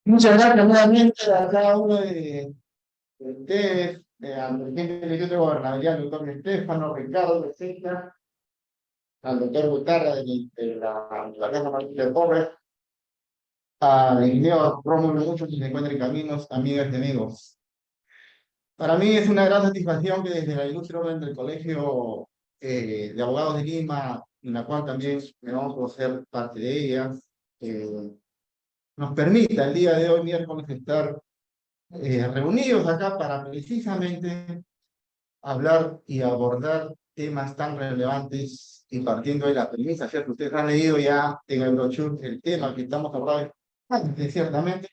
Muchas gracias nuevamente a cada uno de ustedes, al presidente del Instituto de Gobernabilidad, el doctor Estefano, Ricardo Becerra, al doctor Butarra de la Universidad Martín de Porres, al ingeniero Rómulo Mucho, que se encuentra en caminos, amigas y amigos. Para mí es una gran satisfacción que desde la ilustre orden del Colegio de Abogados de Lima, en la cual también me vamos a ser parte de ella, nos permita el día de hoy, miércoles, estar reunidos acá para precisamente hablar y abordar temas tan relevantes y partiendo de la premisa, ¿cierto? Ustedes han leído ya en el brochure el tema que estamos hablando, ciertamente,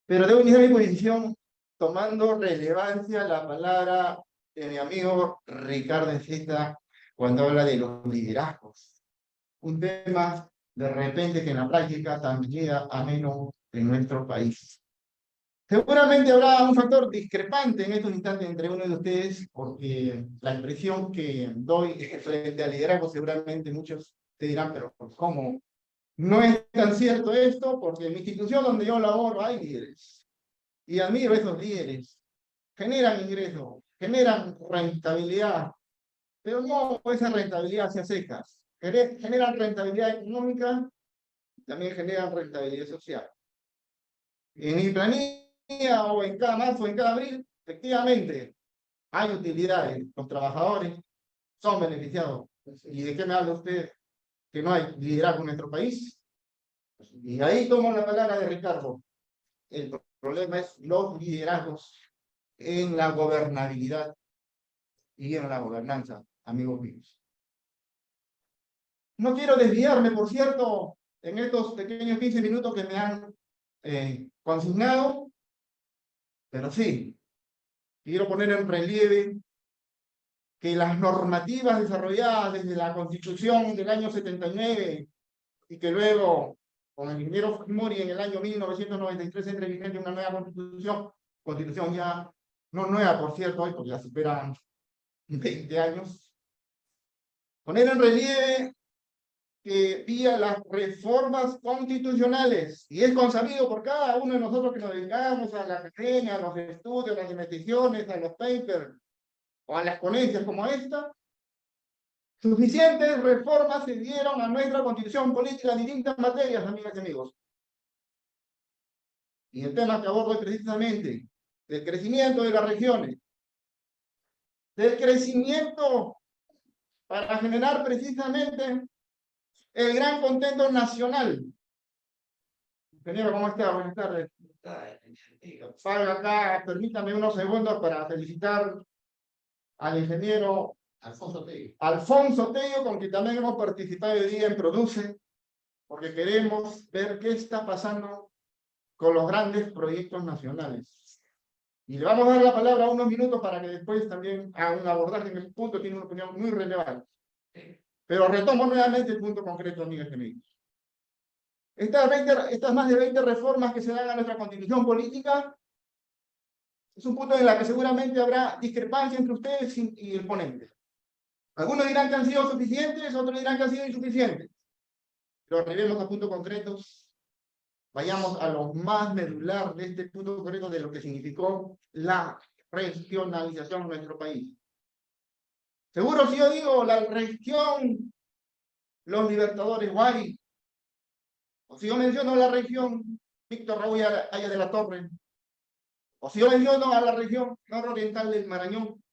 pero debo iniciar mi posición tomando relevancia la palabra de mi amigo Ricardo Enceta cuando habla de los liderazgos. Un tema de repente que en la práctica también llega a menos en nuestro país. Seguramente habrá un factor discrepante en estos instantes entre uno de ustedes, porque la expresión que doy frente al liderazgo, seguramente muchos te dirán, pero ¿cómo? No es tan cierto esto, porque en mi institución donde yo laboro hay líderes, y admiro a esos líderes. Generan ingresos, generan rentabilidad, pero no esa rentabilidad hacia secas. Generan rentabilidad económica, también generan rentabilidad social. En mi planilla o en cada marzo o en cada abril, efectivamente, hay utilidades. Los trabajadores son beneficiados. ¿Y de qué me habla usted que no hay liderazgo en nuestro país? Y ahí tomo la palabra de Ricardo. El problema es los liderazgos en la gobernabilidad y en la gobernanza, amigos míos. No quiero desviarme, por cierto, en estos pequeños 15 minutos que me han consignado, pero sí, quiero poner en relieve que las normativas desarrolladas desde la Constitución del año 79 y que luego con el ingeniero Fujimori en el año 1993 entra en vigente una nueva constitución ya no nueva, por cierto, hoy porque ya superan 20 años, poner en relieve que vía las reformas constitucionales, y es consabido por cada uno de nosotros que nos dedicamos a la academia, a los estudios, a las investigaciones, a los papers, o a las ponencias como esta, suficientes reformas se dieron a nuestra constitución política en distintas materias, amigas y amigos. Y el tema que abordo es precisamente del crecimiento de las regiones, del crecimiento para generar precisamente el gran contento nacional. Ingeniero, ¿cómo está? Buenas tardes. Salga acá, permítame unos segundos para felicitar al ingeniero Alfonso Tello, con quien también hemos participado hoy día en Produce, porque queremos ver qué está pasando con los grandes proyectos nacionales. Y le vamos a dar la palabra unos minutos para que después también haga un abordaje en el punto, tiene una opinión muy relevante. Pero retomo nuevamente el punto concreto, amigas y amigos. Estas más de 20 reformas que se dan a nuestra constitución política es un punto en el que seguramente habrá discrepancia entre ustedes y el ponente. Algunos dirán que han sido suficientes, otros dirán que han sido insuficientes. Pero arribemos a puntos concretos. Vayamos a lo más medular de este punto concreto de lo que significó la regionalización en nuestro país. Seguro si yo digo la región Los Libertadores Guari, o si yo menciono la región Víctor Raúl Aya de la Torre, o si yo menciono a la región nororiental del Marañón,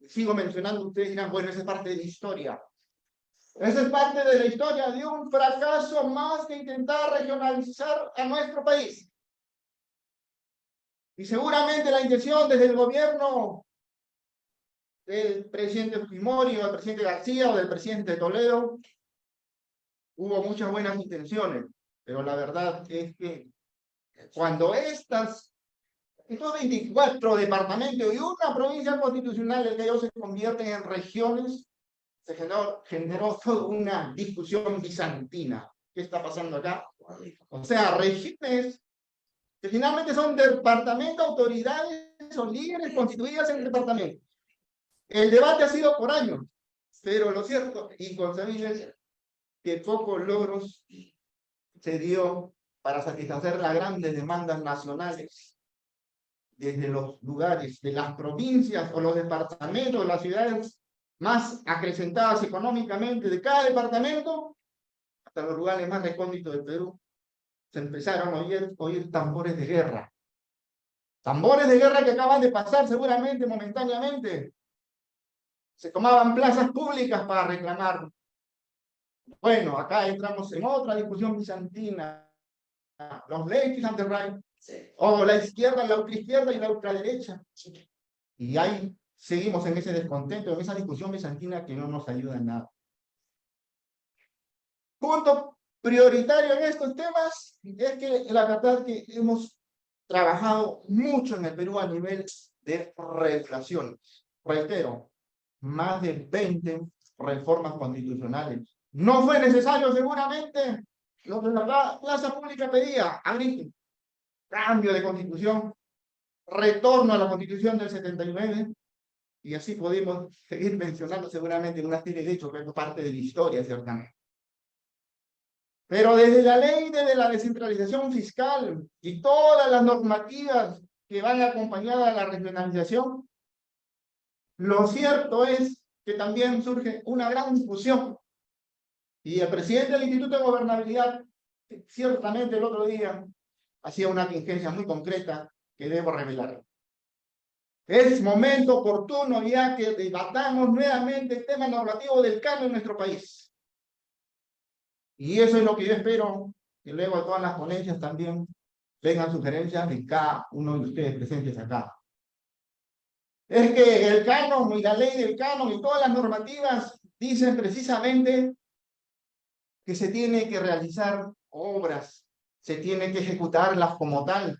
sigo mencionando, ustedes dirán, bueno, esa es parte de la historia. Esa es parte de la historia de un fracaso más que intentar regionalizar a nuestro país. Y seguramente la intención desde el gobierno del presidente Fujimori o del presidente García o del presidente Toledo, hubo muchas buenas intenciones, pero la verdad es que cuando estos 24 departamentos y una provincia constitucional, el que ellos se convierten en regiones, se generó toda una discusión bizantina. ¿Qué está pasando acá? O sea, regiones que finalmente son departamentos, autoridades o líderes constituidas en el departamento. El debate ha sido por años, pero lo cierto, inconcebible, es que pocos logros se dio para satisfacer las grandes demandas nacionales desde los lugares de las provincias o los departamentos, las ciudades más acrecentadas económicamente de cada departamento, hasta los lugares más recónditos del Perú, se empezaron a oír tambores de guerra. Tambores de guerra que acaban de pasar seguramente momentáneamente. Se tomaban plazas públicas para reclamar. Bueno, acá entramos en otra discusión bizantina. Los leyes ante Ray, o la izquierda, la ultraizquierda y la ultraderecha. Y ahí seguimos en ese descontento, en esa discusión bizantina que no nos ayuda en nada. Punto prioritario en estos temas es que la verdad que hemos trabajado mucho en el Perú a nivel de reflación. Reitero, más de 20 reformas constitucionales. No fue necesario seguramente lo que la plaza pública pedía, abrir cambio de constitución, retorno a la constitución del 79, y así podemos seguir mencionando seguramente una serie de hechos que es parte de la historia, ciertamente. Pero desde la ley de la descentralización fiscal y todas las normativas que van acompañadas a la regionalización, lo cierto es que también surge una gran discusión. Y el presidente del Instituto de Gobernabilidad, ciertamente el otro día, hacía una contingencia muy concreta que debo revelar. Es momento oportuno ya que debatamos nuevamente el tema normativo del cambio en nuestro país. Y eso es lo que yo espero, que luego a todas las ponencias también vengan sugerencias de cada uno de ustedes presentes acá. Es que el canon y la ley del canon y todas las normativas dicen precisamente que se tiene que realizar obras, se tiene que ejecutarlas como tal.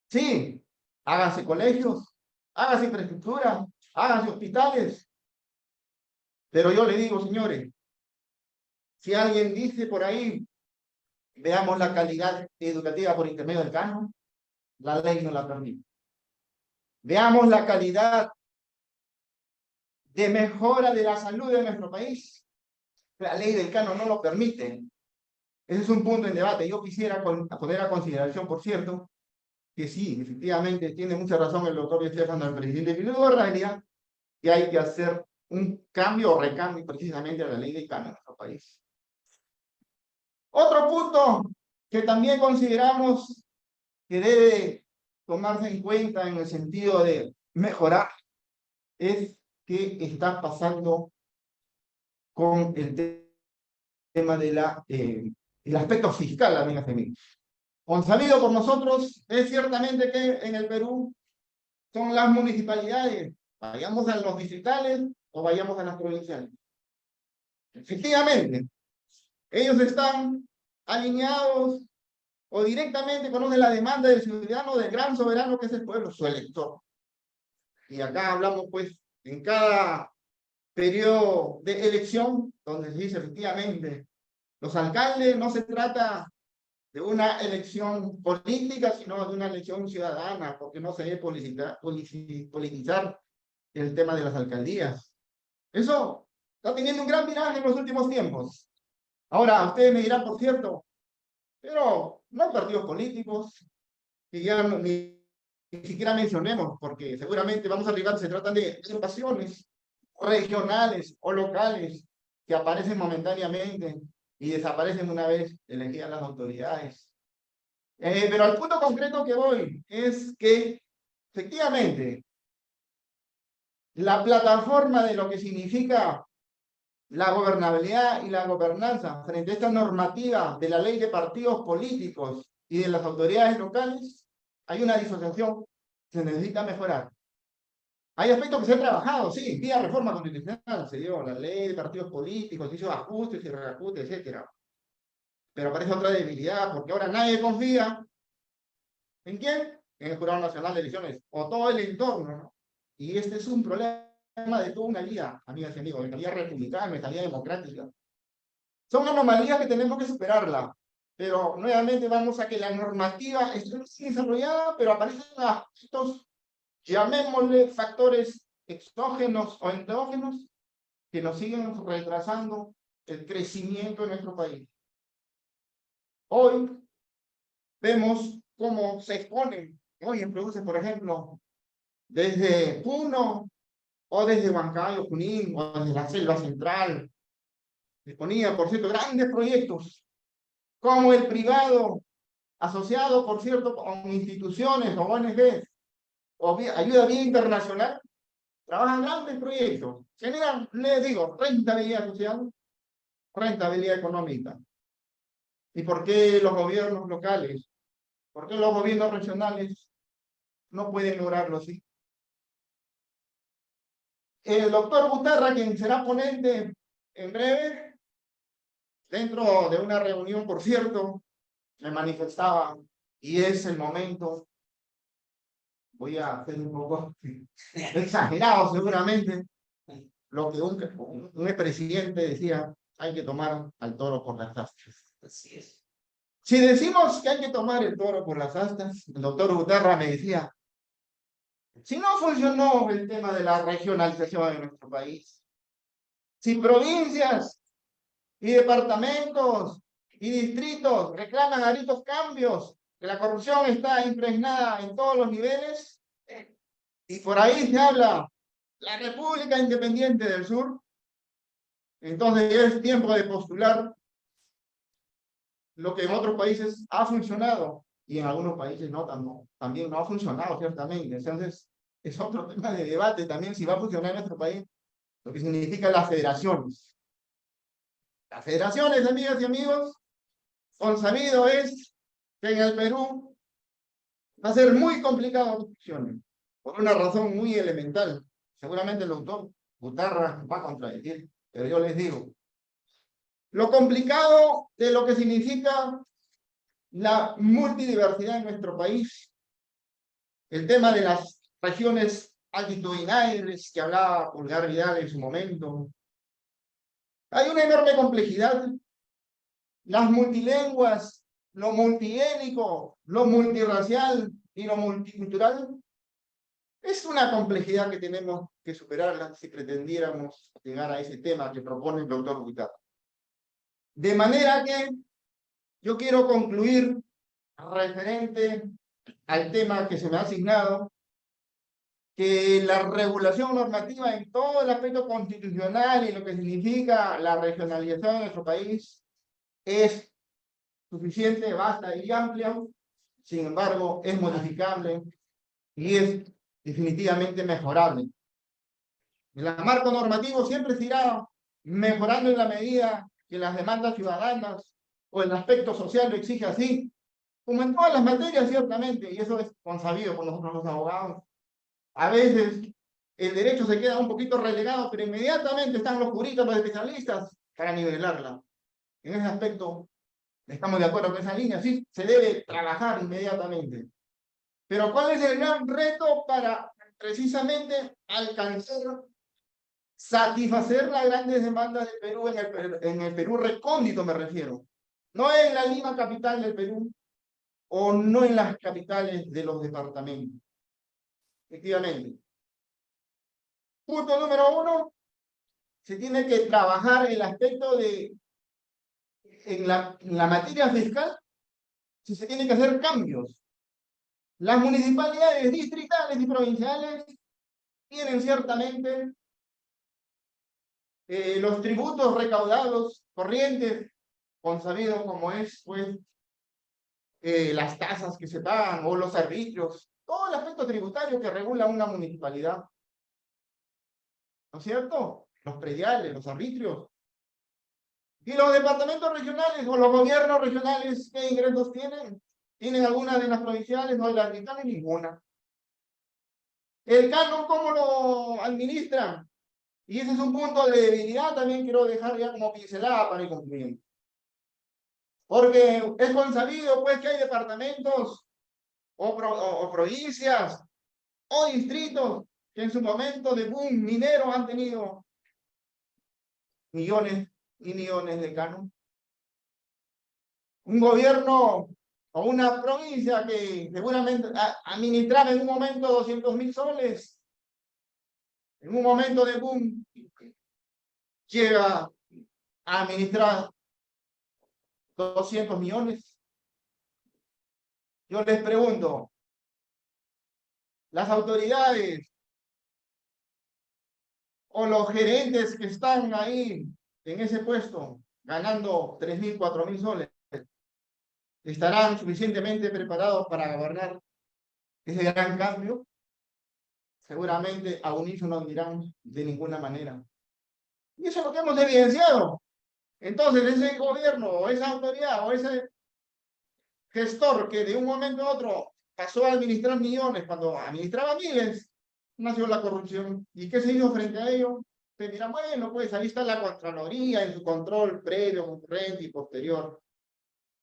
Sí, háganse colegios, háganse infraestructura, háganse hospitales. Pero yo le digo, señores, si alguien dice por ahí, veamos la calidad educativa por intermedio del canon, la ley no la permite. Veamos la calidad de mejora de la salud de nuestro país. La ley del canon no lo permite. Ese es un punto en debate. Yo quisiera poner a consideración, por cierto, que sí, efectivamente, tiene mucha razón el doctor Estefano, el presidente de Gobernabilidad, que hay que hacer un cambio o recambio precisamente a la ley del canon en nuestro país. Otro punto que también consideramos que debe tomarse en cuenta en el sentido de mejorar es qué está pasando con el tema de el aspecto fiscal, amigas y amigos. Consabido por nosotros, es ciertamente que en el Perú son las municipalidades, vayamos a los distritales o vayamos a las provinciales. Efectivamente, ellos están alineados o directamente conocen la demanda del ciudadano, del gran soberano que es el pueblo, su elector. Y acá hablamos, pues, en cada periodo de elección, donde se dice efectivamente, los alcaldes no se trata de una elección política, sino de una elección ciudadana, porque no se debe politizar el tema de las alcaldías. Eso está teniendo un gran viraje en los últimos tiempos. Ahora, ustedes me dirán, por cierto, pero no hay partidos políticos, que ya ni siquiera mencionemos, porque seguramente vamos a arribar, se tratan de agrupaciones regionales o locales que aparecen momentáneamente y desaparecen una vez elegidas las autoridades. Pero al punto concreto que voy es que efectivamente la plataforma de lo que significa la gobernabilidad y la gobernanza frente a esta normativa de la ley de partidos políticos y de las autoridades locales, hay una disociación que se necesita mejorar. Hay aspectos que se han trabajado, sí, vía reforma constitucional, se dio la ley de partidos políticos, se hizo ajustes y reajustes, etc. Pero aparece otra debilidad, porque ahora nadie confía ¿en quién? En el Jurado Nacional de Elecciones, o todo el entorno, ¿no? Y este es un problema de toda una vida, amigas y amigos, mentalidad republicana, mentalidad democrática. Son anomalías que tenemos que superarla, pero nuevamente vamos a que la normativa esté desarrollada, pero aparecen estos, llamémosle, factores exógenos o endógenos que nos siguen retrasando el crecimiento de nuestro país. Hoy vemos cómo se exponen hoy en Produce, por ejemplo, desde Puno, o desde Huancayo, Junín, o desde la Selva Central. Disponía, por cierto, grandes proyectos, como el privado, asociado, por cierto, con instituciones o ONG, o ayuda vía internacional, trabajan grandes proyectos. Generan, les digo, rentabilidad social, rentabilidad económica. ¿Y por qué los gobiernos locales, por qué los gobiernos regionales no pueden lograrlo así? El doctor Guterra, quien será ponente en breve, dentro de una reunión, por cierto, me manifestaba, y es el momento, voy a hacer un poco exagerado seguramente, lo que un expresidente decía, hay que tomar al toro por las astas. Así es. Si decimos que hay que tomar el toro por las astas, el doctor Guterra me decía, si no funcionó el tema de la regionalización en nuestro país, si provincias y departamentos y distritos reclaman a gritos cambios, que la corrupción está impregnada en todos los niveles, y por ahí se habla la República Independiente del Sur, entonces ya es tiempo de postular lo que en otros países ha funcionado y en algunos países no, también no ha funcionado, ciertamente. Entonces, es otro tema de debate también si va a funcionar en nuestro país, lo que significa las federaciones. Las federaciones, amigas y amigos, consabido es que en el Perú va a ser muy complicado que funcionen, por una razón muy elemental. Seguramente el doctor Guterra va a contradecir, pero yo les digo, lo complicado de lo que significa la multidiversidad en nuestro país, el tema de las regiones altitudinales que hablaba Pulgar Vidal en su momento. Hay una enorme complejidad, las multilenguas, lo multiétnico, lo multirracial y lo multicultural. Es una complejidad que tenemos que superarla si pretendiéramos llegar a ese tema que propone el doctor Guitar. De manera que yo quiero concluir referente al tema que se me ha asignado, que la regulación normativa en todo el aspecto constitucional y lo que significa la regionalización de nuestro país es suficiente, vasta y amplia, sin embargo, es modificable y es definitivamente mejorable. El marco normativo siempre se irá mejorando en la medida que las demandas ciudadanas o el aspecto social lo exige así, como en todas las materias, ciertamente, y eso es consabido por nosotros los abogados. A veces el derecho se queda un poquito relegado, pero inmediatamente están los juristas, los especialistas, para nivelarla. En ese aspecto, estamos de acuerdo con esa línea, sí, se debe trabajar inmediatamente. Pero ¿cuál es el gran reto para precisamente alcanzar, satisfacer las grandes demandas del Perú en el Perú recóndito, me refiero? No en la Lima capital del Perú, o no en las capitales de los departamentos. Efectivamente. Punto número 1, se tiene que trabajar el aspecto de, en la materia fiscal, si se tienen que hacer cambios. Las municipalidades distritales y provinciales tienen ciertamente los tributos recaudados corrientes, consabidos como es, pues, las tasas que se pagan o los servicios, todo el aspecto tributario que regula una municipalidad. ¿No es cierto? Los prediales, los arbitrios. ¿Y los departamentos regionales o los gobiernos regionales qué ingresos tienen? ¿Tienen alguna de las provinciales o de las distritales? Ninguna. ¿El canon cómo lo administran? Y ese es un punto de debilidad, también quiero dejar ya como pincelada para ir concluyendo. Porque es consabido pues que hay departamentos o provincias o distritos que en su momento de boom minero han tenido millones y millones de canon. Un gobierno o una provincia que seguramente administraba en un momento 200.000 soles, en un momento de boom, llega a administrar 200 millones. Yo les pregunto, las autoridades o los gerentes que están ahí en ese puesto, ganando 3.000, 4.000 soles, ¿estarán suficientemente preparados para gobernar ese gran cambio? Seguramente a unísono dirán de ninguna manera. Y eso es lo que hemos evidenciado. Entonces, ese gobierno, o esa autoridad, o ese gestor que de un momento a otro pasó a administrar millones cuando administraba miles, nació la corrupción. ¿Y qué se hizo frente a ello? Te dirán, bueno, pues ahí está la Contraloría en su control previo, concurrente y posterior.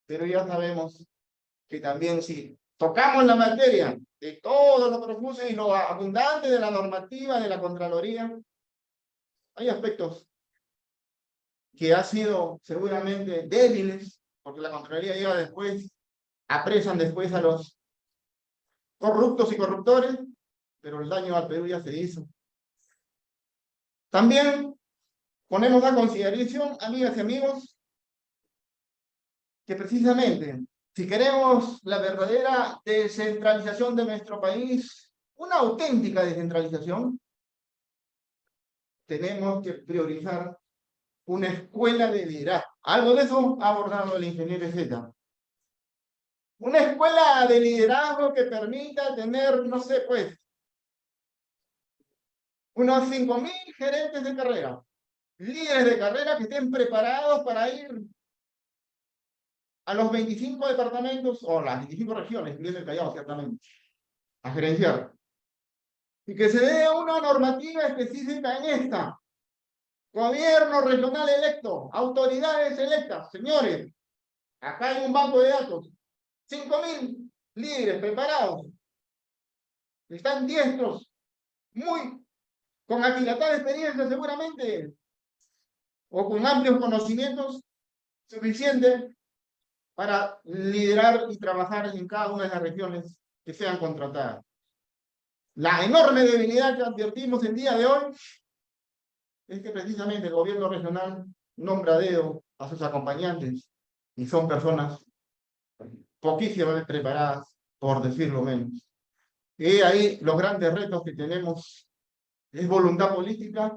Pero ya sabemos que también si tocamos la materia de todo lo profuso y lo abundante de la normativa de la Contraloría, hay aspectos que han sido seguramente débiles, porque la Contraloría llega después, apresan después a los corruptos y corruptores, pero el daño al Perú ya se hizo. También ponemos a consideración, amigas y amigos, que precisamente, si queremos la verdadera descentralización de nuestro país, una auténtica descentralización, tenemos que priorizar una escuela de liderazgo. Algo de eso ha abordado el ingeniero Z. Una escuela de liderazgo que permita tener, no sé, pues, unos 5.000 gerentes de carrera, líderes de carrera que estén preparados para ir a los 25 departamentos, o las 25 regiones, incluyendo el Callao, ciertamente, a gerenciar. Y que se dé una normativa específica en esta. Gobierno regional electo, autoridades electas. Señores, acá hay un banco de datos. 5.000 líderes preparados. Están diestros, muy con aquilatada experiencia seguramente, o con amplios conocimientos suficientes para liderar y trabajar en cada una de las regiones que sean contratadas. La enorme debilidad que advertimos el día de hoy es que precisamente el gobierno regional nombra a dedo a sus acompañantes y son personas poquísimamente preparadas, por decirlo menos. Y ahí los grandes retos que tenemos es voluntad política,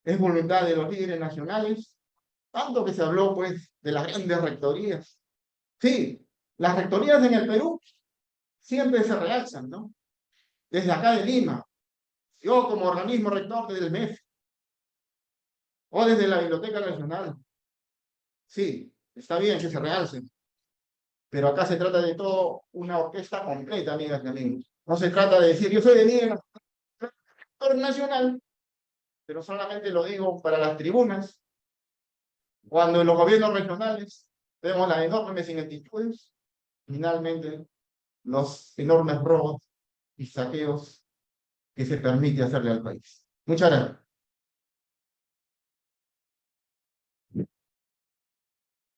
es voluntad de los líderes nacionales, tanto que se habló pues de las grandes rectorías. Sí, las rectorías en el Perú siempre se realzan, ¿no? Desde acá de Lima, yo como organismo rector del MEF, o desde la Biblioteca Nacional. Sí, está bien que se realcen, pero acá se trata de todo una orquesta completa, amigas y amigos. No se trata de decir, yo soy de líder nacional, pero solamente lo digo para las tribunas, cuando en los gobiernos regionales vemos las enormes ineptitudes, finalmente los enormes robos y saqueos que se permite hacerle al país. Muchas gracias.